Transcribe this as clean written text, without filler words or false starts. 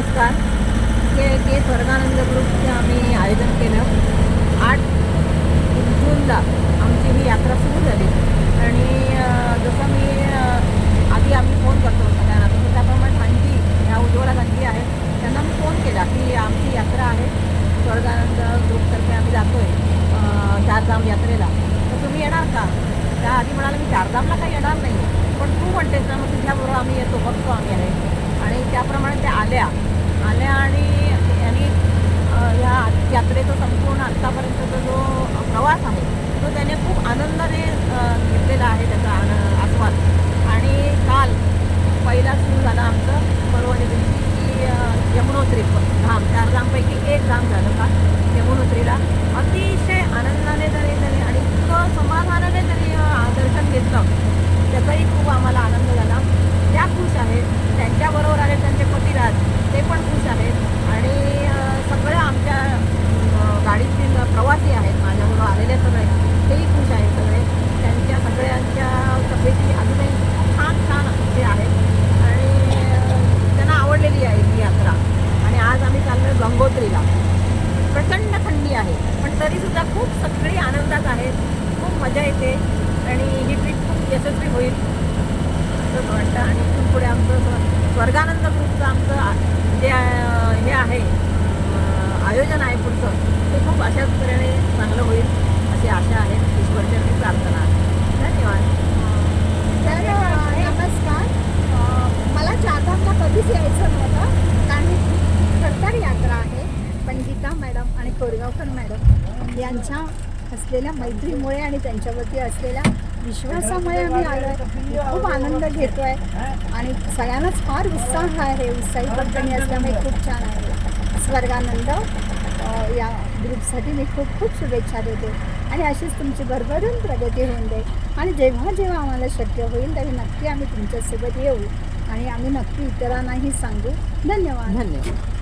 नमस्कार. के स्वर्गानंद ग्रुपचं आम्ही आयोजन केलं 8 जूनला. आमची ही यात्रा सुरू झाली आणि जसं मी आधी आम्ही फोन करतो सगळ्यांना, तसं त्याप्रमाणे गांधी ह्या उज्ज्वला गांधी आहेत त्यांना मी फोन केला की आमची यात्रा आहे स्वर्गानंद ग्रुपतर्फे आम्ही जातो आहे चारधाम यात्रेला, तर तुम्ही येणार का? त्या आधी म्हणाले मी चारधामला काही येणार नाही, पण तू म्हणतेस ना, मग तुझ्याबरोबर आम्ही येतो, बघतो आम्ही आहे. आणि त्याप्रमाणे त्या आल्या आणि यांनी ह्या यात्रेचा संपूर्ण आत्तापर्यंतचा जो प्रवास आहे तो त्याने खूप आनंदाने घेतलेला आहे, त्याचा आस्वाद. आणि काल पहिला सुरू झाला आमचं परवाच्या दिवशी की यमुनोत्री धाम, 4 धामपैकी एक धाम झालं का यमुनोत्रीला. अतिशय आनंदाने त्यांनी आणि इतकं समाधानाने त्यांनी दर्शन घेतलं, त्याचाही खूप आम्हाला आनंद झाला. त्या खुश आहेत, त्यांच्याबरोबर आले त्यांचे पतिराज ते पण खुश आहेत आणि सगळ्या आमच्या गाडीतील प्रवासी आहेत माझ्याबरोबर आलेले सगळे तेही खुश आहेत. सगळे त्यांच्या सगळ्यांच्या तब्येती अजूनही छान छान असे आहेत आणि त्यांना आवडलेली आहे ही यात्रा. आणि आज आम्ही चाललो आहे गंगोत्रीला. प्रचंड थंडी आहे पण तरीसुद्धा खूप सगळी आनंदात आहेत, खूप मजा येते आणि ही ट्रिप खूप यशस्वी होईल असं वाटतं. आणि इथून पुढे आमचं स्वर्गानंद ग्रुपचं आमचं जे हे आहे आयोजन आहे पुढचं, ते खूप अशाच तऱ्हेने चांगलं होईल अशी आशा आहे. ईश्वरचरणी प्रार्थना आहे. धन्यवाद. तर नमस्कार. मला चारधामला कधीच यायचं नव्हतं कारण ही खूप खडतर यात्रा आहे, पण गीता मॅडम आणि कोरगावकर मॅडम यांच्या असलेल्या मैत्रीमुळे आणि त्यांच्यावरती असलेल्या विश्वासामुळे आम्ही आलो आहे. खूप आनंद घेतो आहे आणि सगळ्यांनाच फार उत्साह आहे. उत्साही पद्धतीने असल्यामुळे खूप छान आहे. स्वर्गानंद या ग्रुपसाठी मी खूप खूप शुभेच्छा देते आणि अशीच तुमची भरभरून प्रगती होऊन दे. आणि जेव्हा जेव्हा आम्हाला शक्य होईल तरी नक्की आम्ही तुमच्यासोबत येऊ आणि आम्ही नक्की इतरांनाही सांगू. धन्यवाद. धन्यवाद.